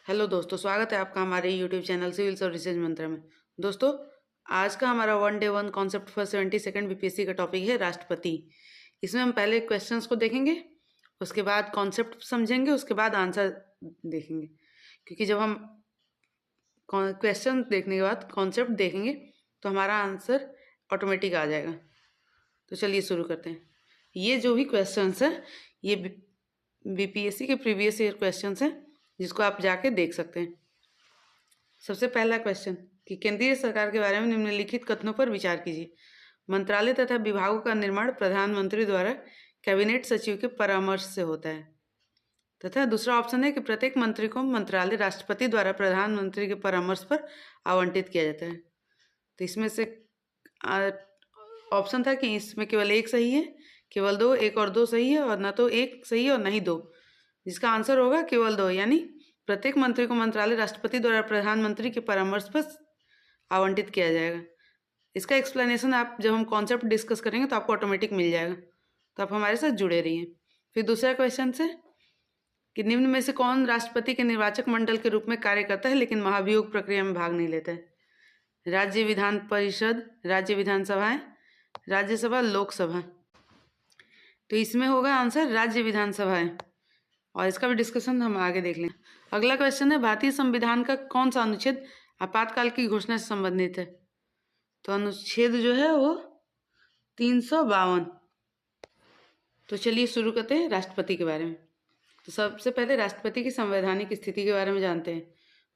Hello दोस्तों, स्वागत है आपका हमारे यूट्यूब चैनल सिविल सर्विसेज मंत्र में। दोस्तों, आज का हमारा 1 day 1 concept for 72nd BPSC का टॉपिक है राष्ट्रपति। इसमें हम पहले क्वेश्चंस को देखेंगे, उसके बाद कॉन्सेप्ट समझेंगे, उसके बाद आंसर देखेंगे। क्योंकि जब हम क्वेश्चन देखने के बाद कॉन्सेप्ट देखेंगे तो हमारा आंसर ऑटोमेटिक आ जाएगा। तो चलिए शुरू करते हैं। ये जो भी क्वेश्चंस हैं ये बीपीएससी के प्रीवियस ईयर क्वेश्चंस हैं, जिसको आप जाके देख सकते हैं। सबसे पहला क्वेश्चन कि केंद्रीय सरकार के बारे में निम्नलिखित कथनों पर विचार कीजिए। मंत्रालय तथा विभागों का निर्माण प्रधानमंत्री द्वारा कैबिनेट सचिव के परामर्श से होता है। तथा दूसरा ऑप्शन है कि प्रत्येक मंत्री को मंत्रालय राष्ट्रपति द्वारा प्रधानमंत्री के परामर्श पर आवंटित किया जाता है। तो इसमें से ऑप्शन था कि इसमें केवल एक सही है, केवल दो, एक और दो सही है, और ना तो एक सही है और ना ही दो। जिसका आंसर होगा केवल दो, यानी प्रत्येक मंत्री को मंत्रालय राष्ट्रपति द्वारा प्रधानमंत्री के परामर्श पर आवंटित किया जाएगा। इसका एक्सप्लेनेशन आप जब हम कॉन्सेप्ट डिस्कस करेंगे तो आपको ऑटोमेटिक मिल जाएगा, तो आप हमारे साथ जुड़े रहिए। फिर दूसरा क्वेश्चन से कि निम्न में से कौन राष्ट्रपति के निर्वाचक मंडल के रूप में कार्य करता है लेकिन महाभियोग प्रक्रिया में भाग नहीं लेता है? राज्य विधान परिषद, राज्य विधानसभाएं, राज्यसभा, लोकसभा। तो इसमें होगा आंसर राज्य विधानसभाएं, और इसका भी डिस्कशन हम आगे देख लें। अगला क्वेश्चन है भारतीय संविधान का कौन सा अनुच्छेद आपातकाल की घोषणा से संबंधित है? तो अनुच्छेद जो है वो 352। तो चलिए शुरू करते हैं राष्ट्रपति के बारे में। तो सबसे पहले राष्ट्रपति की संवैधानिक स्थिति के बारे में जानते हैं।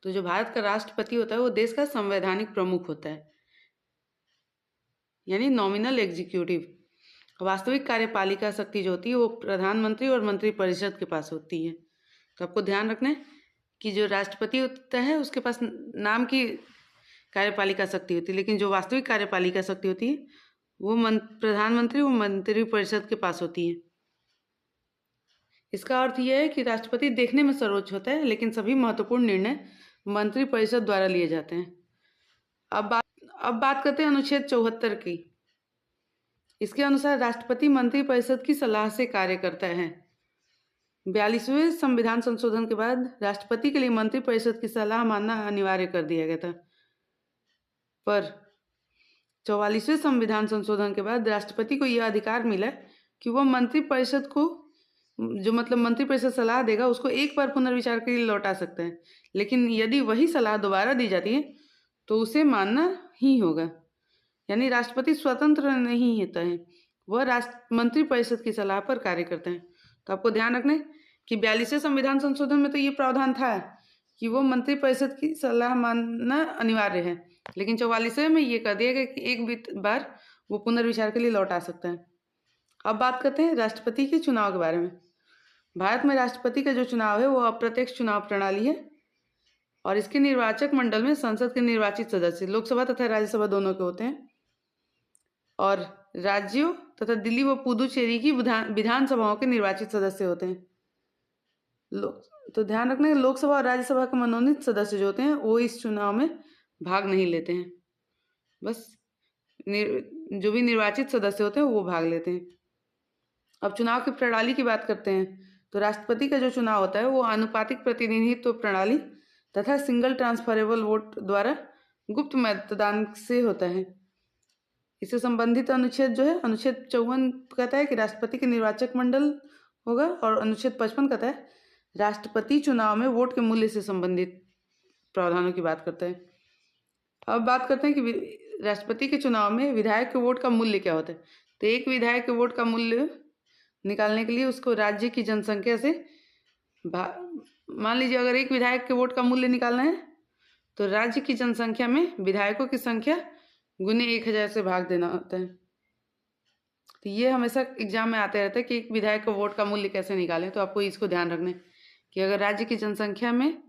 तो जो भारत का राष्ट्रपति होता है वो देश का संवैधानिक प्रमुख होता है, यानी नॉमिनल एग्जीक्यूटिव। वास्तविक कार्यपालिका शक्ति जो होती है वो प्रधानमंत्री और मंत्रिपरिषद के पास होती है। तो आपको ध्यान रखना है कि जो राष्ट्रपति होता है उसके पास नाम की कार्यपालिका शक्ति होती है, लेकिन जो वास्तविक कार्यपालिका शक्ति होती है वो प्रधानमंत्री और मंत्रिपरिषद के पास होती है। इसका अर्थ यह है कि राष्ट्रपति देखने में सर्वोच्च होता है, लेकिन सभी महत्वपूर्ण निर्णय मंत्रिपरिषद द्वारा लिए जाते हैं। अब बात करते हैं अनुच्छेद 74 की। इसके अनुसार राष्ट्रपति मंत्रिपरिषद की सलाह से कार्य करता है। 42वें संविधान संशोधन के बाद राष्ट्रपति के लिए मंत्रिपरिषद की सलाह मानना अनिवार्य कर दिया गया था, पर 44वें संविधान संशोधन के बाद राष्ट्रपति को यह अधिकार मिला कि वह मंत्रिपरिषद को मंत्रिपरिषद सलाह देगा उसको एक बार पुनर्विचार के लिए लौटा सकते हैं, लेकिन यदि वही सलाह दोबारा दी जाती है तो उसे मानना ही होगा। यानी राष्ट्रपति स्वतंत्र नहीं होता है, वह मंत्रिपरिषद की सलाह पर कार्य करते हैं। तो आपको ध्यान रखना है कि 42वें संविधान संशोधन में तो ये प्रावधान था कि वो मंत्रिपरिषद की सलाह मानना अनिवार्य है, लेकिन 44वें में ये कर दिया गया कि एक बार वो पुनर्विचार के लिए लौटा सकते हैं। अब बात करते हैं राष्ट्रपति के चुनाव के बारे में। भारत में राष्ट्रपति का जो चुनाव है वो अप्रत्यक्ष चुनाव प्रणाली है, और इसके निर्वाचक मंडल में संसद के निर्वाचित सदस्य लोकसभा तथा राज्यसभा दोनों के होते हैं, और राज्यों तथा दिल्ली व पुदुचेरी की विधानसभाओं के निर्वाचित सदस्य होते हैं। तो ध्यान रखना है लोकसभा और राज्यसभा के मनोनीत सदस्य जो होते हैं वो इस चुनाव में भाग नहीं लेते हैं, बस जो भी निर्वाचित सदस्य होते हैं वो भाग लेते हैं। अब चुनाव की प्रणाली की बात करते हैं। तो राष्ट्रपति का जो चुनाव होता है वो आनुपातिक प्रतिनिधित्व प्रणाली तथा सिंगल ट्रांसफरेबल वोट द्वारा गुप्त मतदान से होता है। इससे संबंधित अनुच्छेद जो है अनुच्छेद 54 कहता है कि राष्ट्रपति के निर्वाचक मंडल होगा, और अनुच्छेद 55 कहता है राष्ट्रपति चुनाव में वोट के मूल्य से संबंधित प्रावधानों की बात करता है। अब बात करते हैं कि राष्ट्रपति के चुनाव में विधायक के वोट का मूल्य क्या होता है। तो एक विधायक के वोट का मूल्य निकालने के लिए उसको राज्य की जनसंख्या से मान लीजिए अगर एक विधायक के वोट का मूल्य निकालना है तो राज्य की जनसंख्या में विधायकों की संख्या गुने 1000 से भाग देना होता है। तो ये हमेशा एग्जाम में आते रहता है कि एक विधायक को वोट का मूल्य कैसे निकालें। तो आपको इसको ध्यान रखना है कि अगर राज्य की जनसंख्या में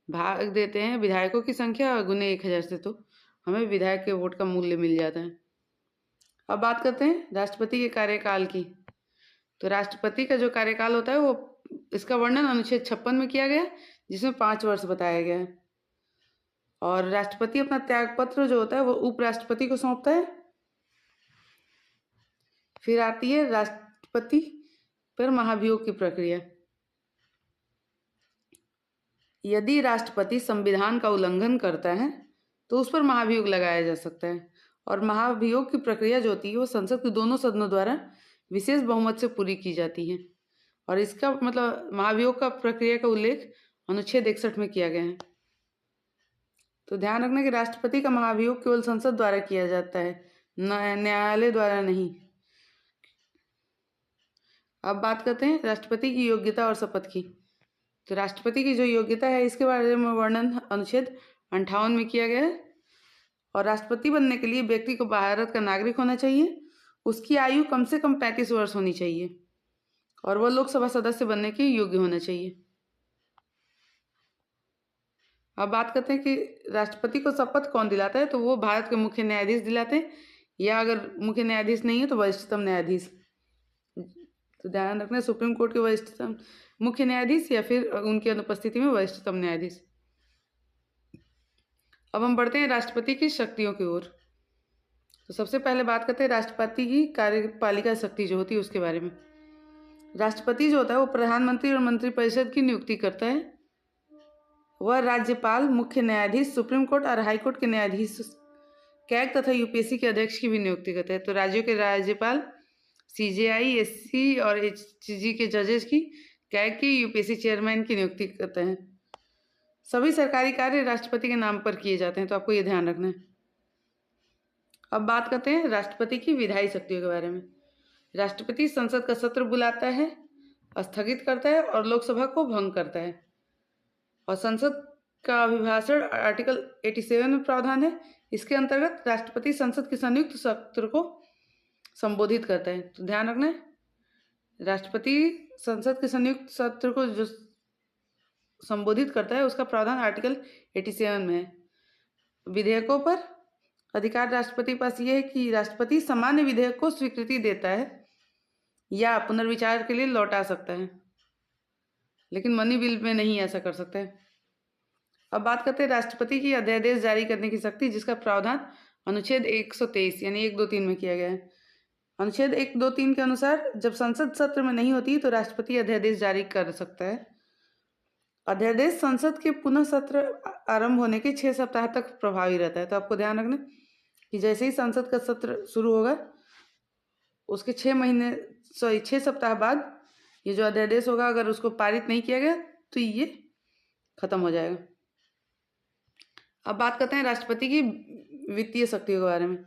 भाग देते हैं विधायकों की संख्या गुने 1000 से, तो हमें विधायक के वोट का मूल्य मिल जाता है। अब बात करते हैं राष्ट्रपति के कार्यकाल की। तो राष्ट्रपति का जो कार्यकाल होता है वो इसका वर्णन अनुच्छेद 56 में किया गया, जिसमें 5 वर्ष बताया गया है। और राष्ट्रपति अपना त्यागपत्र जो होता है वो उपराष्ट्रपति को सौंपता है। फिर आती है राष्ट्रपति पर महाभियोग की प्रक्रिया। यदि राष्ट्रपति संविधान का उल्लंघन करता है तो उस पर महाभियोग लगाया जा सकता है, और महाभियोग की प्रक्रिया जो होती है वो संसद के दोनों सदनों द्वारा विशेष बहुमत से पूरी की जाती है। और इसका मतलब महाभियोग का प्रक्रिया का उल्लेख अनुच्छेद 61 में किया गया है। तो ध्यान रखना कि राष्ट्रपति का महाभियोग केवल संसद द्वारा किया जाता है, न्यायालय द्वारा नहीं। अब बात करते हैं राष्ट्रपति की योग्यता और शपथ की। तो राष्ट्रपति की जो योग्यता है इसके बारे में वर्णन अनुच्छेद 58 में किया गया है। और राष्ट्रपति बनने के लिए व्यक्ति को भारत का नागरिक होना चाहिए, उसकी आयु कम से कम 35 वर्ष होनी चाहिए, और वह लोकसभा सदस्य बनने के योग्य होना चाहिए। अब बात करते हैं कि राष्ट्रपति को शपथ कौन दिलाता है। तो वो भारत के मुख्य न्यायाधीश दिलाते हैं, या अगर मुख्य न्यायाधीश नहीं है तो वरिष्ठतम न्यायाधीश। तो ध्यान रखना, सुप्रीम कोर्ट के वरिष्ठतम मुख्य न्यायाधीश या फिर उनकी अनुपस्थिति में वरिष्ठतम न्यायाधीश। अब हम बढ़ते हैं राष्ट्रपति की शक्तियों की ओर। तो सबसे पहले बात करते हैं राष्ट्रपति की कार्यपालिका शक्ति जो होती है उसके बारे में। राष्ट्रपति जो होता है वो प्रधानमंत्री और मंत्रिपरिषद की नियुक्ति करता है। वह राज्यपाल, मुख्य न्यायाधीश, सुप्रीम कोर्ट और हाईकोर्ट के न्यायाधीश, कैग तथा यूपीएससी के अध्यक्ष की भी नियुक्ति करता है। तो राज्यों के राज्यपाल, सीजेआई, एससी और एचजी के जजेस की, कैग की, यूपीएससी चेयरमैन की नियुक्ति करते हैं। सभी सरकारी कार्य राष्ट्रपति के नाम पर किए जाते हैं, तो आपको ये ध्यान रखना है। अब बात करते हैं राष्ट्रपति की विधायी शक्तियों के बारे में। राष्ट्रपति संसद का सत्र बुलाता है, स्थगित करता है और लोकसभा को भंग करता है। और संसद का अभिभाषण आर्टिकल 87 में प्रावधान है। इसके अंतर्गत राष्ट्रपति संसद के संयुक्त सत्र को संबोधित करता है। तो ध्यान रखना है, राष्ट्रपति संसद के संयुक्त सत्र को जो संबोधित करता है उसका प्रावधान आर्टिकल 87 में है। विधेयकों पर अधिकार राष्ट्रपति के पास यह है कि राष्ट्रपति सामान्य विधेयक को स्वीकृति देता है या पुनर्विचार के लिए लौटा सकता है, लेकिन मनी बिल में नहीं ऐसा कर सकता है। अब बात करते हैं राष्ट्रपति की अध्यादेश जारी करने की शक्ति, जिसका प्रावधान अनुच्छेद 123 यानी 123 में किया गया है। अनुच्छेद 123 के अनुसार जब संसद सत्र में नहीं होती तो राष्ट्रपति अध्यादेश जारी कर सकता है। अध्यादेश संसद के पुनः सत्र आरंभ होने के 6 सप्ताह तक प्रभावी रहता है। तो आपको ध्यान रखना कि जैसे ही संसद का सत्र शुरू होगा उसके 6 सप्ताह बाद ये जो अध्यादेश होगा, अगर उसको पारित नहीं किया गया तो ये खत्म हो जाएगा। अब बात करते हैं राष्ट्रपति की वित्तीय शक्तियों के बारे में।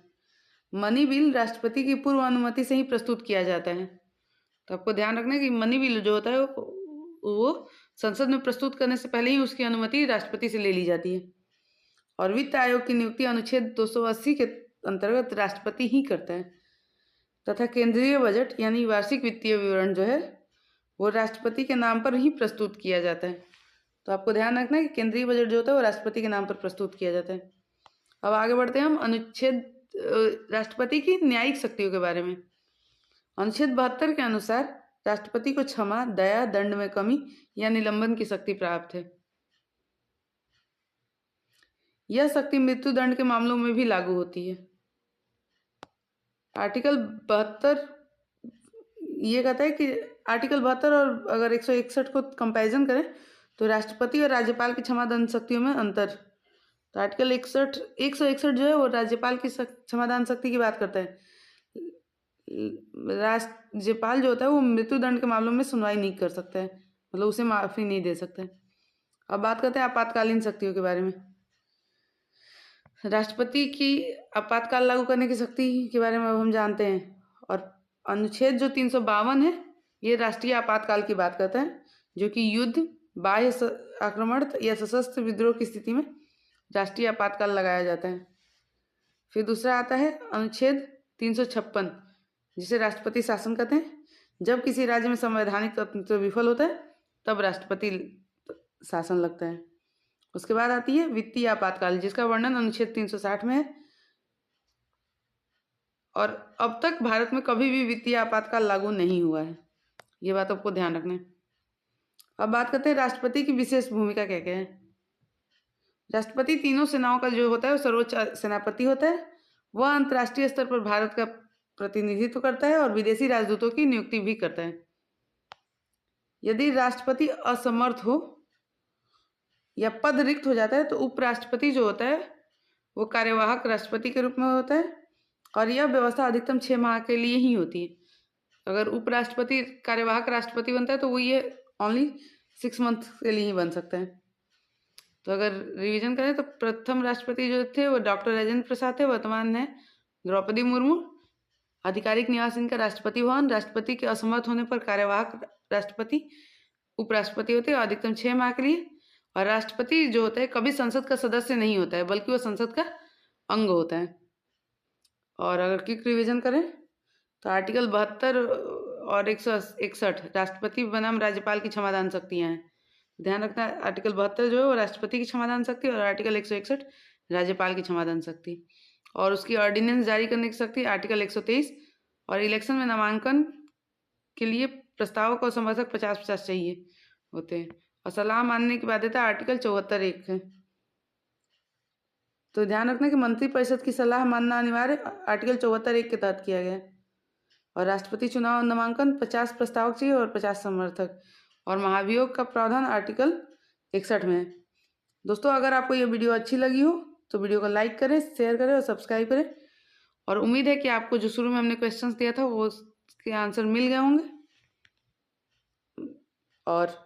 मनी बिल राष्ट्रपति की पूर्व अनुमति से ही प्रस्तुत किया जाता है। तो आपको ध्यान रखना है कि मनी बिल जो होता है वो संसद में प्रस्तुत करने से पहले ही उसकी अनुमति राष्ट्रपति से ले ली जाती है। और वित्त आयोग की नियुक्ति अनुच्छेद 280 के अंतर्गत राष्ट्रपति ही करता है, तथा केंद्रीय बजट यानी वार्षिक वित्तीय विवरण जो है वो राष्ट्रपति के नाम पर ही प्रस्तुत किया जाता है। तो आपको ध्यान रखना है कि केंद्रीय बजट जो होता है वो राष्ट्रपति के नाम पर प्रस्तुत किया जाता है। अब आगे बढ़ते हैं हम राष्ट्रपति की न्यायिक शक्तियों के बारे में। अनुच्छेद 72 के अनुसार राष्ट्रपति को क्षमा, दया, दंड में कमी या निलंबन की शक्ति प्राप्त है। यह शक्ति मृत्यु दंड के मामलों में भी लागू होती है। आर्टिकल 72 ये कहता है कि आर्टिकल 72 और अगर 161 को कंपैरिजन करें तो राष्ट्रपति और राज्यपाल की क्षमादान शक्तियों में अंतर। तो आर्टिकल 161 जो है वो राज्यपाल की क्षमादान शक्ति की बात करता है। राज्यपाल जो होता है वो मृत्युदंड के मामलों में सुनवाई नहीं कर सकता है, मतलब उसे माफी नहीं दे सकता है। अब बात करते हैं आपातकालीन शक्तियों के बारे में। राष्ट्रपति की आपातकाल लागू करने की शक्ति के बारे में अब हम जानते हैं। और अनुच्छेद जो 352 है ये राष्ट्रीय आपातकाल की बात करता है, जो कि युद्ध, बाह्य आक्रमण या सशस्त्र विद्रोह की स्थिति में राष्ट्रीय आपातकाल लगाया जाता है। फिर दूसरा आता है अनुच्छेद 356 जिसे राष्ट्रपति शासन कहते हैं। जब किसी राज्य में संवैधानिक तंत्र विफल होता है तब राष्ट्रपति शासन लगता है। उसके बाद आती है वित्तीय आपातकाल, जिसका वर्णन अनुच्छेद 360 में है। और अब तक भारत में कभी भी वित्तीय आपातकाल लागू नहीं हुआ है, ये बात आपको ध्यान रखना है। अब बात करते हैं राष्ट्रपति की विशेष भूमिका क्या क्या है। राष्ट्रपति तीनों सेनाओं का जो होता है वो सर्वोच्च सेनापति होता है। वह अंतर्राष्ट्रीय स्तर पर भारत का प्रतिनिधित्व करता है और विदेशी राजदूतों की नियुक्ति भी करता है। यदि राष्ट्रपति असमर्थ हो या पद रिक्त हो जाता है तो उपराष्ट्रपति जो होता है वो कार्यवाहक राष्ट्रपति के रूप में होता है, और यह व्यवस्था अधिकतम 6 माह के लिए ही होती है। अगर उपराष्ट्रपति कार्यवाहक राष्ट्रपति बनता है तो वो ये ओनली 6 मंथ के लिए ही बन सकता है। तो अगर रिवीजन करें तो प्रथम राष्ट्रपति जो थे वो डॉक्टर राजेंद्र प्रसाद थे, वर्तमान है द्रौपदी मुर्मू। आधिकारिक निवास इनका राष्ट्रपति भवन। राष्ट्रपति के असमर्थ होने पर कार्यवाहक राष्ट्रपति उपराष्ट्रपति होते हैं अधिकतम 6 माह के लिए। और राष्ट्रपति जो होता है कभी संसद का सदस्य नहीं होता है, बल्कि वो संसद का अंग होता है। और अगर क्विक रिवीजन करें तो आर्टिकल 72 और 161 राष्ट्रपति बनाम राज्यपाल की क्षमादान शक्तियाँ हैं। ध्यान रखना, आर्टिकल 72 जो है वो राष्ट्रपति की क्षमादान शक्ति, और आर्टिकल 161 राज्यपाल की क्षमादान शक्ति। और उसकी ऑर्डिनेंस जारी करने की शक्ति आर्टिकल 123। और इलेक्शन में नामांकन के लिए प्रस्तावक और समर्थक 50-50 चाहिए होते हैं। और सलाह मानने की बाध्यता आर्टिकल 74(1) है। तो ध्यान रखना कि मंत्रिपरिषद की सलाह मानना अनिवार्य आर्टिकल 74(1) के तहत किया गया है। और राष्ट्रपति चुनाव नामांकन 50 प्रस्तावक चाहिए और 50 समर्थक। और महाभियोग का प्रावधान आर्टिकल 61 में है। दोस्तों, अगर आपको ये वीडियो अच्छी लगी हो तो वीडियो को लाइक करें, शेयर करें और सब्सक्राइब करें। और उम्मीद है कि आपको जो शुरू में हमने क्वेश्चंस दिया था वो उसके आंसर मिल गए होंगे। और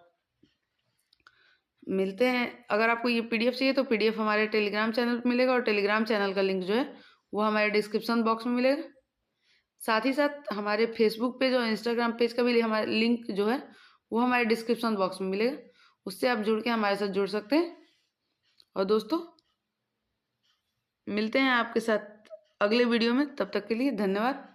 मिलते हैं, अगर आपको ये पीडीएफ चाहिए तो पीडीएफ हमारे टेलीग्राम चैनल पर मिलेगा, और टेलीग्राम चैनल का लिंक जो है वो हमारे डिस्क्रिप्शन बॉक्स में मिलेगा। साथ ही साथ हमारे फेसबुक पेज और इंस्टाग्राम पेज का भी हमारे लिंक जो है वो हमारे डिस्क्रिप्शन बॉक्स में मिलेगा, उससे आप जुड़ के हमारे साथ जुड़ सकते हैं। और दोस्तों, मिलते हैं आपके साथ अगले वीडियो में, तब तक के लिए धन्यवाद।